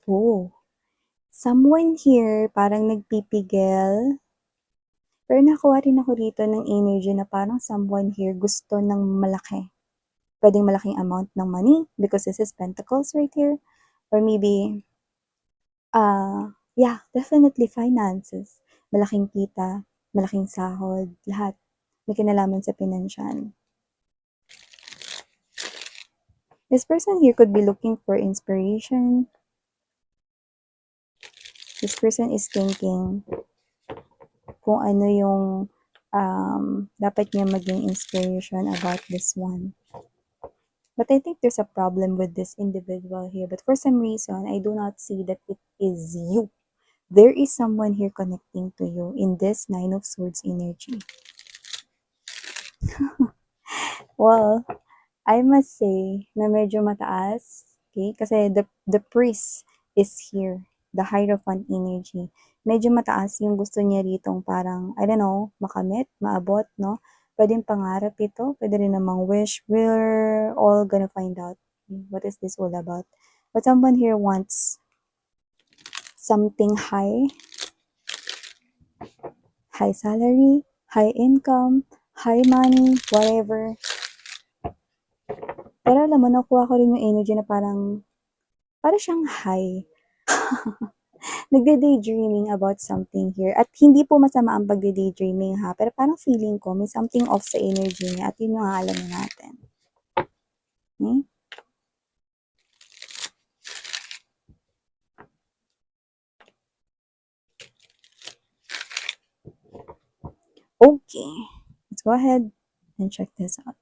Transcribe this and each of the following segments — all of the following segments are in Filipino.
Oh, someone here parang nagpipigil. Pero nakuha rin ako rito ng energy na parang someone here gusto ng malaki. Pwedeng malaking amount ng money because this is pentacles right here. Or maybe, yeah, definitely finances. Malaking kita, malaking sahod, lahat. May kinalaman sa pinansyal. This person here could be looking for inspiration. This person is thinking kung ano yung dapat niya maging inspiration about this one. But I think there's a problem with this individual here. But for some reason, I do not see that it is you. There is someone here connecting to you in this Nine of Swords energy. Well, I must say na medyo mataas. Okay? Kasi the priest is here. The Hierophant energy. Medyo mataas yung gusto niya ritong parang, I don't know, makamit, maabot, no? Pwedeng pangarap ito. Pwede rin namang wish. We're all gonna find out what is this all about. But someone here wants something high salary, high income, high money, whatever. Pero alam mo, nakuha ko rin yung energy na parang siyang high. Nagde-daydreaming about something here. At hindi po masama ang pagde-daydreaming ha, pero parang feeling ko may something off sa energy niya at yun yung aalamin natin. Okay? Okay. Let's go ahead and check this out.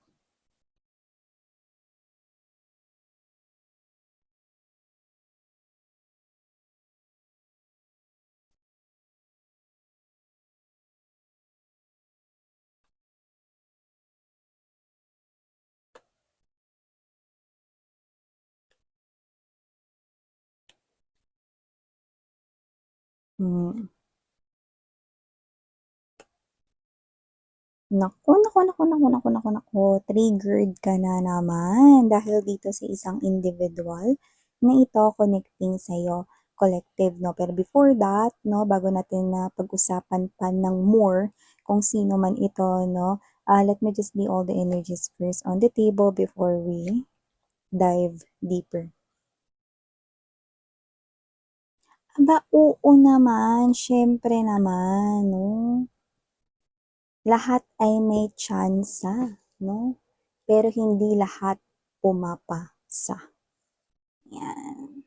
Hmm. Naku, naku, naku, naku, naku, naku, naku, triggered ka na naman dahil dito sa isang individual na ito connecting sa'yo, collective, no? Pero before that, no, bago natin na pag-usapan pa ng more kung sino man ito, no, let me just lay all the energies first on the table before we dive deeper. Aba, oo naman, syempre naman, no? Lahat ay may tsansa, no? Pero hindi lahat pumapasa. Yan.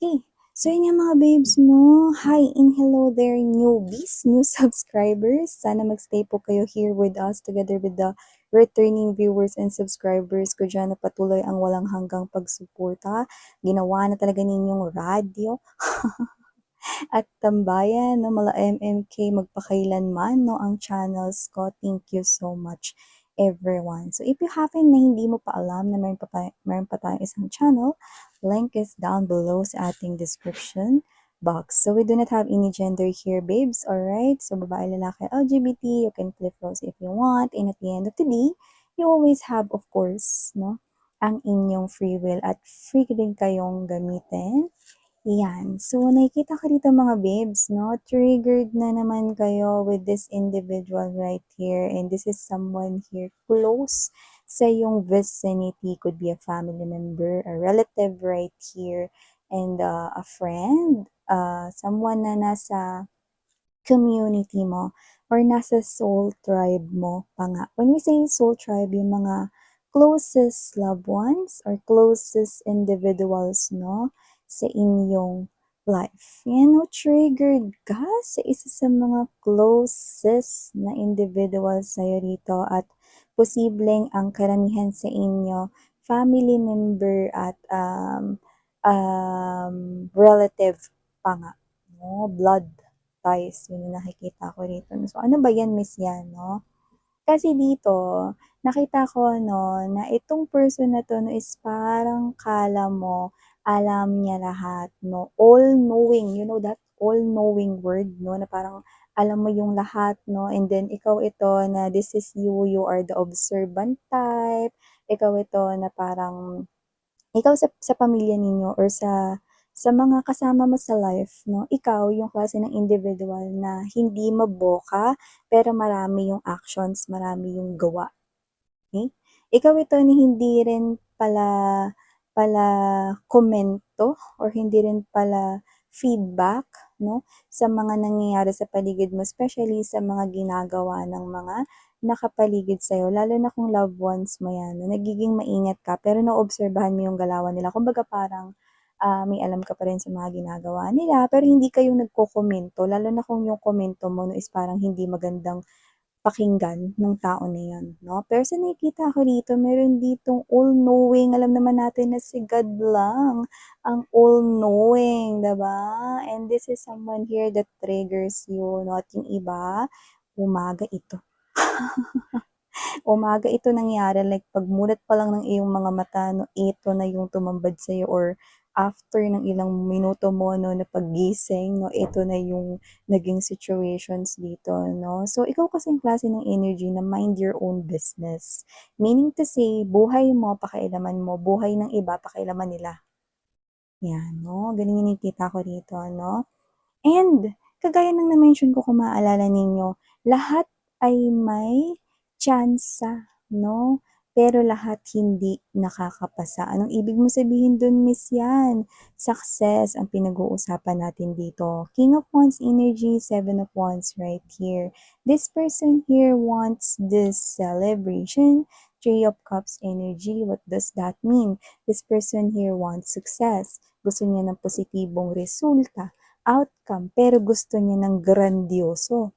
Okay. So yun yung mga babes, no? Hi and hello there, newbies, new subscribers. Sana magstay po kayo here with us together with the returning viewers and subscribers ko dyan na patuloy ang walang hanggang pagsuporta. Ginawa na talaga ninyong radyo at tambayan, no, mala MMK magpakailanman, no, ang channels ko. Thank you so much, everyone. So, if you happen na hindi mo pa alam na meron pa tayong isang channel, link is down below sa ating description box. So, we do not have any gender here, babes, alright? So, babae, lalaki, LGBT, you can flip those if you want. And at the end of the day, you always have, of course, no, ang inyong free will at free din kayong gamitin. Yan. So, nakikita ko dito mga babes, no? Triggered na naman kayo with this individual right here. And this is someone here close sa yung vicinity. Could be a family member, a relative right here, and a friend. Someone na nasa community mo or nasa soul tribe mo pa nga. When we say soul tribe, yung mga closest loved ones or closest individuals, no, sa inyong life. Yan, no, triggered ka sa isa sa mga closest na individuals sa'yo rito at posibleng ang karamihan sa inyo, family member at relative pa nga, no, blood ties, yun yung nakikita ko rito. So, ano ba yan, Miss Yan, no? Kasi dito, nakita ko, no, na itong person na to, no, is parang kala mo, alam niya lahat, no? All-knowing, you know that? All-knowing word, no? Na parang alam mo yung lahat, no? And then, ikaw ito na this is you, you are the observant type. Ikaw ito na parang, ikaw sa pamilya ninyo or sa sa mga kasama mo sa life, no, ikaw yung klase ng individual na hindi maboka, pero marami yung actions, marami yung gawa. Okay? Ikaw ito na hindi rin pala pala komento or hindi rin pala feedback, no, sa mga nangyayari sa paligid mo, especially sa mga ginagawa ng mga nakapaligid sa'yo, lalo na kung loved ones mo yan, no, nagiging maingat ka, pero naobserbahan mo yung galawan nila. Kumbaga parang may alam ka pa rin sa mga ginagawa nila, pero hindi kayo nagko-komento, lalo na kung yung komento mo no, is parang hindi magandang pakinggan ng tao na yun, 'no? Pero sa nakikita ko dito, meron ditong all-knowing. Alam naman natin na si God lang ang all-knowing, 'di ba? And this is someone here that triggers you, 'no? At yung iba, umaga ito. Umaga ito nangyari, like pagmulat pa lang ng iyong mga mata, no, ito na yung tumambad sa'yo or after ng ilang minuto mo, no, na paggising, no, ito na yung naging situations dito, no. So, ikaw kasing klase ng energy na mind your own business. Meaning to say, buhay mo, pakialaman mo, buhay ng iba, pakialaman nila. Yan, no. Ganun yung nakikita ko dito, no. And kagaya ng na-mention ko kung maaalala ninyo, lahat ay may tsansa, 'no? Pero lahat hindi nakakapasa. Anong ibig mo sabihin dun, Miss yan? Success ang pinag-uusapan natin dito. King of Wands energy, Seven of Wands right here. This person here wants this celebration. Three of Cups energy, what does that mean? This person here wants success. Gusto niya ng positibong resulta, outcome, pero gusto niya ng grandioso.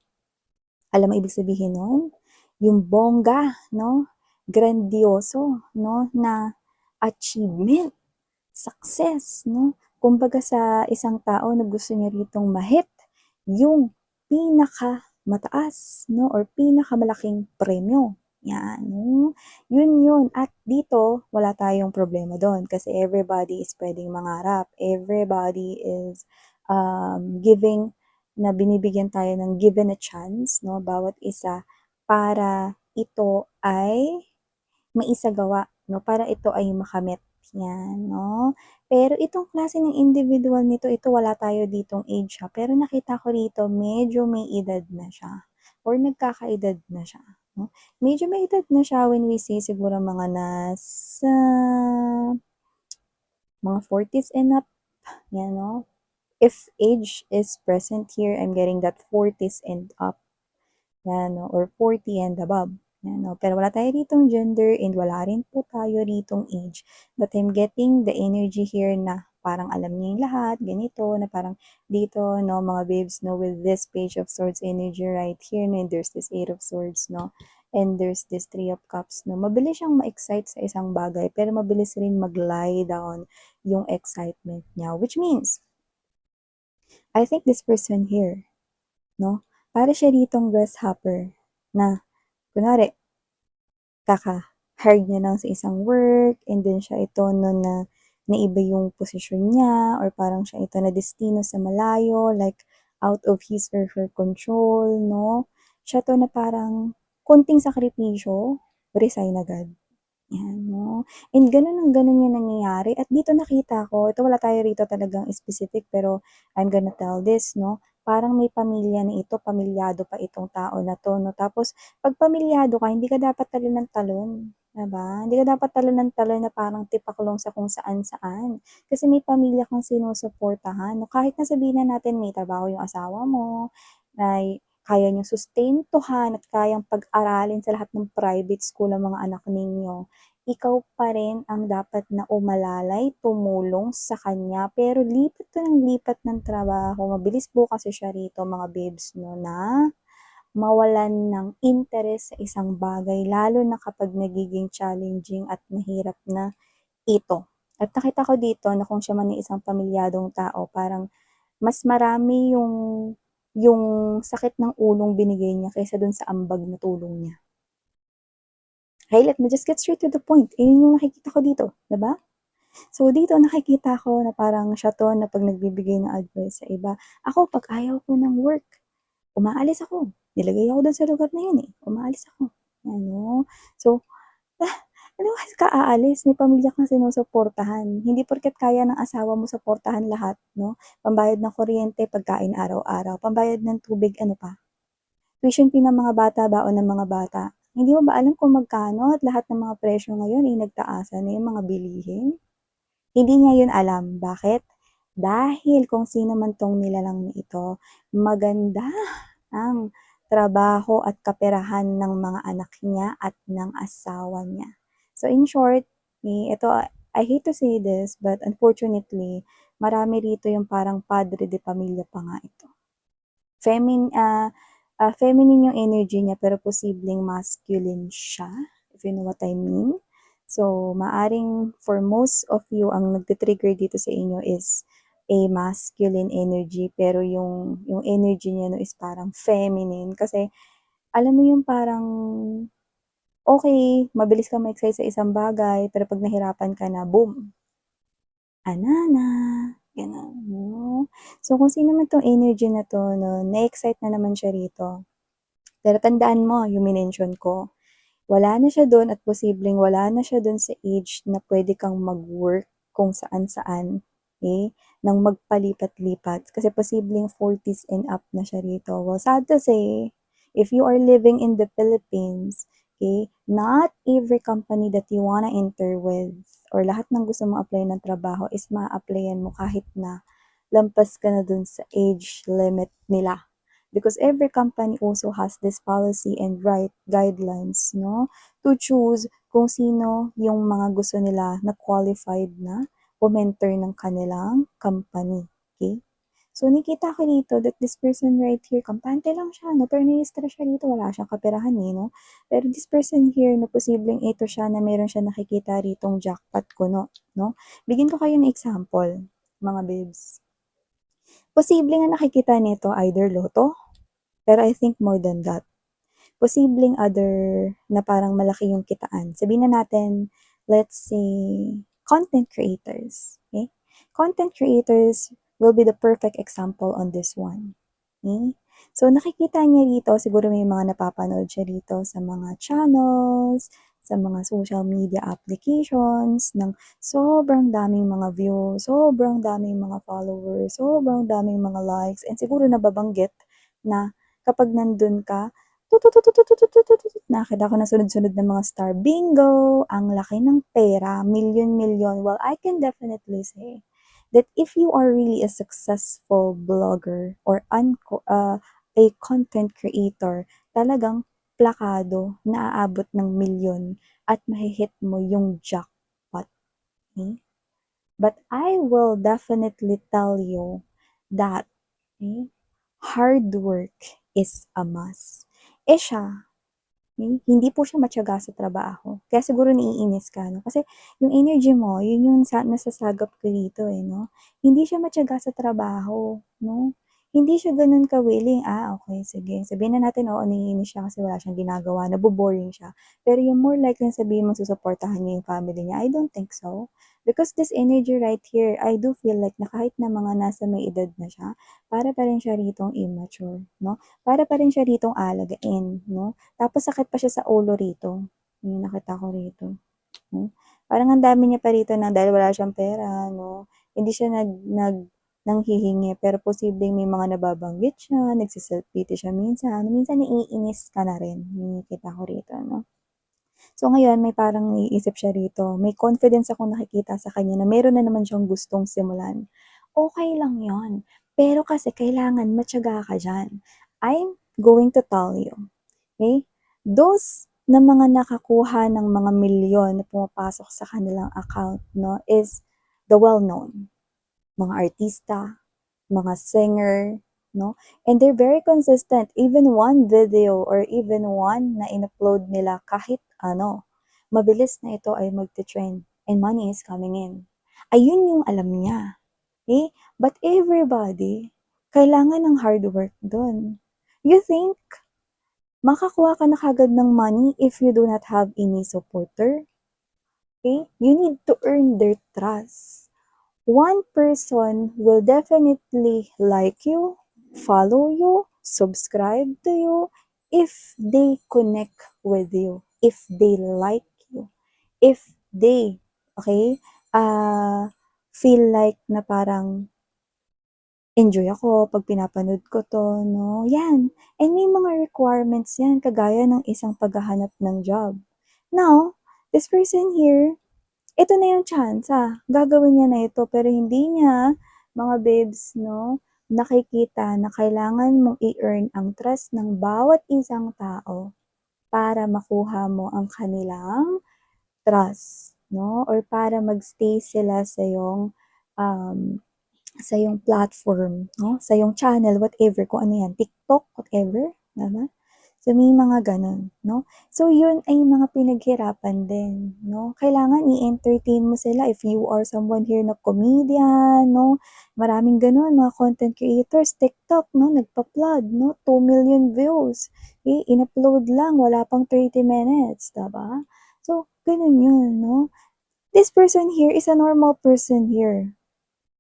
Alam mo ibig sabihin nun? Yung bongga, no? Grandioso, no? Na achievement, success, no? Kumbaga sa isang tao na gusto niya ritong mahit yung pinaka mataas, no? Or pinakamalaking premyo. Yan, no? Yun. At dito, wala tayong problema doon kasi everybody is pwedeng mangarap. Everybody is giving na binibigyan tayo ng given a chance, no? Bawat isa para ito ay maisagawa, no? Para ito ay makamit. Yan, no? Pero itong klase ng individual nito, ito wala tayo ditong age ha. Pero nakita ko dito, medyo may edad na siya. Or nagkakaedad na siya. No? Medyo may edad na siya when we say siguro mga nasa mga 40s and up. Yan, no? If age is present here, I'm getting that 40s and up. Yan, no? Or 40 and above. Yan, no? Pero wala tayo ditong gender and wala rin po tayo ditong age. But I'm getting the energy here na parang alam niya yung lahat, ganito, na parang dito, no, mga babes, no, with this Page of Swords energy right here, no, and there's this Eight of Swords, no, and there's this Three of Cups, no, mabilis siyang ma-excite sa isang bagay, pero mabilis rin mag-lie down yung excitement niya, which means, I think this person here, no, para siya ditong grasshopper na, kunwari, kaka-hire niya lang sa isang work and then siya ito no na naiba yung posisyon niya or parang siya ito na destino sa malayo, like out of his or her control, no? Siya to na parang konting sakripisyo, resign agad. Yan, no? And ganun yung nangyayari. At dito nakita ko, ito wala tayo rito talagang specific, pero I'm gonna tell this, no? Parang may pamilya na ito, pamilyado pa itong tao na to, no? Tapos, pag pamilyado ka, hindi ka dapat talon ng talon. Diba? Hindi ka dapat talon ng talon na parang tipaklong sa kung saan-saan. Kasi may pamilya kang sinusuportahan. No? Kahit na sabihin na natin may trabaho yung asawa mo, may kaya niyong sustentuhan at kayang pag-aralin sa lahat ng private school ang mga anak ninyo, ikaw pa rin ang dapat na umalalay, tumulong sa kanya. Pero lipat to ng lipat ng trabaho. Mabilis po kasi siya rito, mga babes, no, na mawalan ng interest sa isang bagay, lalo na kapag nagiging challenging at mahirap na ito. At nakita ko dito na kung siya man ay isang pamilyadong tao, parang mas marami yung sakit ng ulong binigay niya kaysa dun sa ambag na tulong niya. Okay, let me just get straight to the point. Yun yung nakikita ko dito, 'di ba? So, dito nakikita ko na parang siya 'to na 'pag nagbibigay ng advice sa iba. Ako 'pag ayaw ko ng work, umaalis ako. Nilagay ako dun sa lugar na yun, eh, umaalis ako, ano. So, Ano kasi ka aalis, may pamilya kang sinusuportahan. Hindi porket kaya ng asawa mo suportahan lahat, 'no? Pambayad ng kuryente, pagkain araw-araw, pambayad ng tubig, ano pa, tuition fee ng mga bata, baon ng mga bata. Hindi mo ba alam kung magkano at lahat ng mga presyo ngayon ay nagtaasan na yung mga bilihin? Hindi niya yun alam. Bakit? Dahil kung sino man 'tong nilalang na ito, maganda ang trabaho at kaperahan ng mga anak niya at ng asawa niya. So in short, ito, I hate to say this, but unfortunately, marami rito yung parang padre de pamilya pa nga ito. Feminine yung energy niya pero posibleng masculine siya, if you know what I mean. So, maaring for most of you, ang nagti-trigger dito sa inyo is a masculine energy pero yung energy niya 'no is parang feminine kasi alam mo yung parang okay, mabilis kang ma-excite sa isang bagay pero 'pag nahirapan ka na, boom, anana, gano'n 'no. So, kung sino man 'tong energy na 'to 'no, na-excite na naman siya rito. Pero tandaan mo yung minention ko, wala na siya dun at posibleng wala na siya dun sa age na puwede kang mag-work kung saan-saan, okey, ng magpalipat-lipat kasi posibleng 40s and up na siya rito. Well, sad to say, if you are living in the Philippines, okey, not every company that you wanna enter with or lahat ng gusto mong applyan ng trabaho is maa-applyan mo kahit na lampas ka na dun sa age limit nila. Because every company also has this policy and right guidelines, no, to choose kung sino yung mga gusto nila na qualified na umenter ng kanilang company, okay? So, nakita ko dito that this person right here, kampante lang siya, no, pero nai-stress siya dito, wala siyang kaperahan eh, no? Pero this person here, na posibleng ito siya na meron siya nakikita ritong jackpot kuno, no? Bigyan ko kayo ng example, mga babes. Posible nga nakikita nito either loto, pero I think more than that. Posibleng other na parang malaki yung kitaan. Sabihin na natin, let's say, content creators. Okay? Content creators will be the perfect example on this one. Okay? So, nakikita niya rito, siguro may mga napapanood siya rito sa mga channels, sa mga social media applications, ng sobrang daming mga views, sobrang daming mga followers, sobrang daming mga likes, and siguro nababanggit na kapag nandun ka, tututututututututut, nakakita ko na sunod-sunod na mga star. Bingo! Ang laki ng pera, milyon-milyon. Well, I can definitely say that if you are really a successful blogger or a content creator, talagang plakado na aabot ng milyon at mahi-hit mo yung jackpot. Okay? But I will definitely tell you that, okay, hard work is a must. Eh siya, hindi po siya matiyaga sa trabaho. Kaya siguro naiinis ka 'no, kasi yung energy mo yun yung nasasagap ko dito, eh, 'no. Hindi siya matiyaga sa trabaho 'no, hindi siya gano'n ka-willing, okey sige, sabihin na natin, oo, naiinis siya kasi wala siyang ginagawa, nabo-boring siya. Pero yung more likely na sabihin mong susuportahan niya yung family niya, I don't think so. Because this energy right here, I do feel like na kahit na mga nasa may edad na siya, para pa rin siya ritong immature 'no, para pa rin siya ritong alagain 'no. Tapos sakit pa siya sa ulo rito, yung nakita ko rito, 'no. Parang ang dami niya pa rito na dahil wala siyang pera 'no, hindi siya nanghihingi pero posibleng may mga nababanggit siya, nagse-self-pity siya minsan, minsan naiinis ka na rin, yung nakikita ko rito 'no. So ngayon may parang naiisip siya rito, may confidence akong nakikita sa kanya na meron na naman siyang gustong simulan. Okey lang yun, pero kasi kailangan matiyaga ka diyan. I'm going to tell you, okey? Those na mga nakakuha ng mga milyon na pumapasok sa kanilang account 'no, is the well-known, mga artista, mga singer 'no, and they're very consistent. Even one video or even one na in-upload nila kahit ano, mabilis na ito ay magte-trend and money is coming in. Ayun yung alam niya, eh, but everybody kailangan ng hard work dun. You think makakuha ka na kaagad ng money if you do not have any supporter? Okay? You need to earn their trust. One person will definitely like you, follow you, subscribe to you if they connect with you, if they like you. if they, okay, feel like na parang enjoy ako 'pag pinapanood ko 'to 'no, 'yan. And may mga requirements 'yan kagaya ng isang paghahanap ng job. Now, this person here, ito na yung tsansa, gagawin niya na ito pero hindi niya, mga babes 'no, nakikita na kailangan mong i-earn ang trust ng bawat isang tao para makuha mo ang kanilang trust 'no, or para mag-stay sila um sa iyong platform 'no, sa iyong channel, whatever, kung ano 'yan, TikTok, whatever, tama? So, may mga gano'n 'no. So, 'yun ay mga pinaghirapan din 'no. Kailangan i-entertain mo sila if you are someone here na comedian 'no, maraming gano'n mga content creators, TikTok 'no, nagpa-flood 'no, 2 million views, in-upload lang wala pang 30 minutes, 'di ba? So, gano'n 'yun 'no. This person here is a normal person here.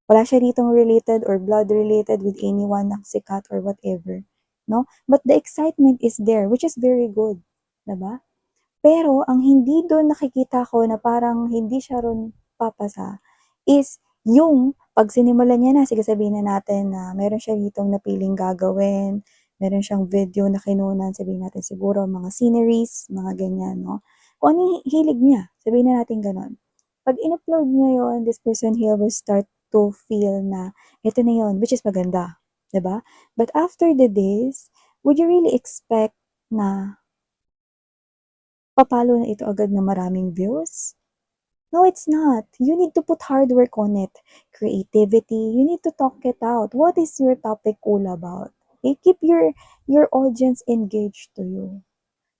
Wala siya ditong related or blood related with anyone na sikat or whatever, 'no? But the excitement is there, which is very good, 'di ba? Pero ang hindi dun nakikita ko na parang hindi siya ron papasa is yung 'pag sinimulan niya na, sige sabihin na natin na meron siya ditong napiling gagawin, meron siyang video na kinunan, sabihin natin siguro mga sceneries, mga ganyan, 'no? Kung ano yung hilig niya, sabihin na natin gano'n. 'Pag in-upload niya yun, this person here will start to feel na eto na yun, which is maganda, 'di ba? But after the days, would you really expect na papalo na ito agad ng maraming views? No, it's not. You need to put hard work on it. Creativity, you need to talk it out. What is your topic all about? Keep your audience engaged to you.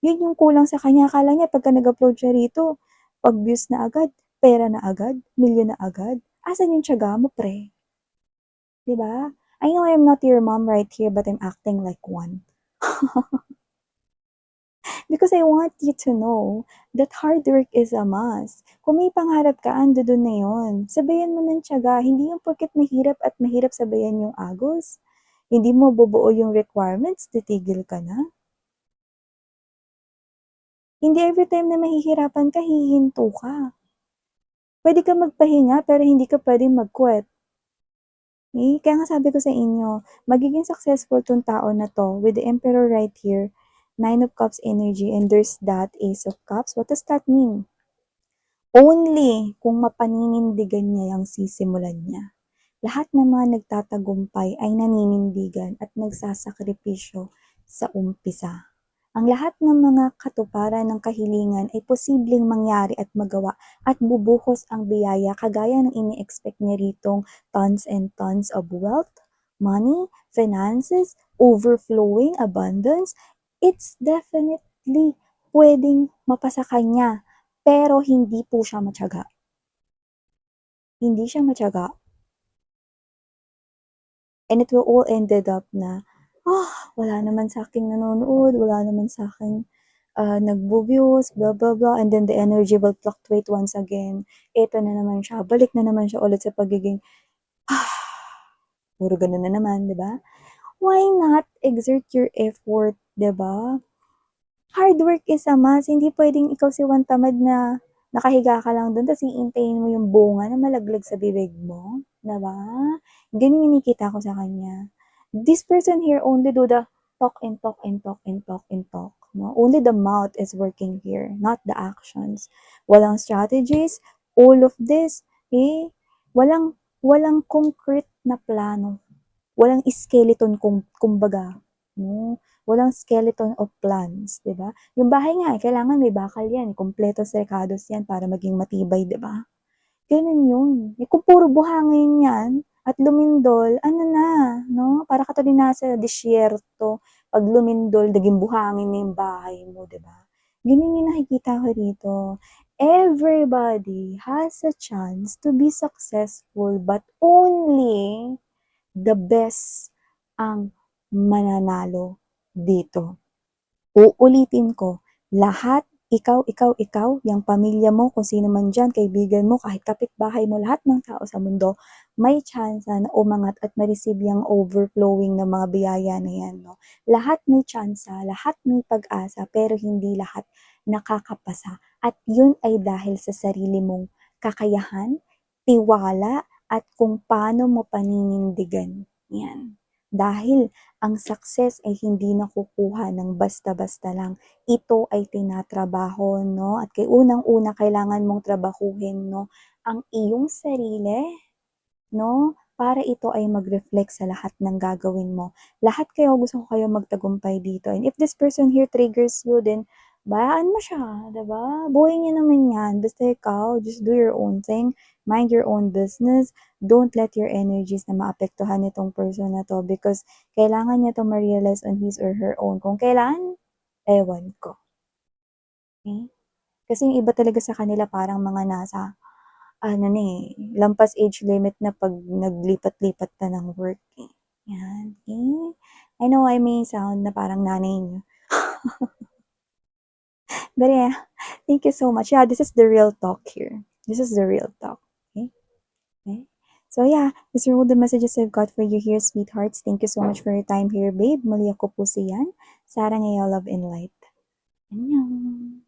Yun yung kulang sa kanya. Akala niya pagka nag-upload siya rito, 'pag views na agad, pera na agad, milyon na agad. Asan yung tiyaga mo, pre? 'Di ba? I know I'm not your mom right here, but I'm acting like one. Because I want you to know that hard work is a must. Kung may pangarap ka, ando dun na yun. Sabayan mo ng tiyaga, hindi yung porket mahirap at mahirap sabayan yung agos. Hindi mo bubuo yung requirements, titigil ka na. Hindi everytime na mahihirapan ka, hihinto ka. Pwede ka magpahinga pero hindi ka pwedeng mag-quit. Kaya nga sabi ko sa inyo, magiging successful 'tong tao na 'to with the Emperor right here, Nine of Cups energy, and there's that Ace of Cups. What does that mean? Only kung mapaninindigan niya yang sisimulan niya. Lahat ng mga nagtatagumpay ay naninindigan at nagsasakripisyo sa umpisa. Ang lahat ng mga katuparan ng kahilingan ay posibleng mangyari at magawa at bubuhos ang biyaya kagaya ng ini-expect niya ritong tons and tons of wealth, money, finances, overflowing, abundance. It's definitely pwedeng mapasa kanya, pero hindi po siya matiyaga. Hindi siya matiyaga. And it will all ended up na, wala naman sa aking nanonood, wala naman sa akin nagvo-views, blah, blah, blah, and then the energy will fluctuate once again. Eto na naman siya, balik na naman siya ulit sa pagiging, puro gano'n na naman, 'di ba? Why not exert your effort, 'di ba? Hard work is a must, hindi puwedeng ikaw si Juan Tamad na nakahiga ka lang do'n ta's hihintayin mo yung bunga na malaglag sa bibig mo, 'di ba? Gano'n yung nakikita ko sa kanya. This person here only do the talk and talk and talk and talk and talk, 'no? Only the mouth is working here, not the actions. Walang strategies, all of this, walang walang concrete na plano. Walang skeleton kumbaga, 'no? Walang skeleton of plans, 'di ba? Yung bahay nga, kailangan may bakal yan, kumpleto serkados yan para maging matibay, 'di ba? Gano'n yun. Kung puro buhangin yan at lumindol, ano na, 'no? Para ka tuloy nasa disyerto, 'pag lumindol naging buhangin na yung bahay mo, 'di ba? Gano'n yung nakikita ko dito. Everybody has a chance to be successful, but only the best ang mananalo dito. Uulitin ko, lahat, ikaw, yung pamilya mo, kung sino man diyan, kaibigan mo, kahit kapitbahay mo, lahat ng tao sa mundo, may tsansa na umangat at ma-receive yang overflowing na mga biyaya na yan, 'no? Lahat may tsansa, lahat may pag-asa, pero hindi lahat nakakapasa At yun ay dahil sa sarili mong kakayahan, tiwala, at kung paano mo paninindigan. Yan. Dahil ang success ay hindi nakukuha ng basta-basta lang. Ito ay tinatrabaho, no? At kay unang-una kailangan mong trabahuhin, no, ang iyong sarili, no? Para ito ay mag-reflect sa lahat ng gagawin mo. Lahat kayo, gusto ko kayo magtagumpay dito. And if this person here triggers you, then bayaan mo siya, 'di ba? Buhay niya naman 'yan. Basta ikaw, just do your own thing, mind your own business. Don't let your energies na maapektuhan itong person na 'to because kailangan niya 'to ma-realize on his or her own. Kung kailan, ewan ko. Okay? Kasi yung iba talaga sa kanila parang mga nasa ano na, lampas age limit na 'pag naglipat-lipat na ng work, eh. 'Yan, eh. I know I may sound na parang nanay niyo. But yeah, thank you so much. Yeah, this is the real talk here. This is the real talk, okay? Okay? So yeah, these are all the messages I've got for you here, sweethearts. Thank you so much for your time here, babe. Muli ako po si Yan. Sarang Love and Light. Annyeong.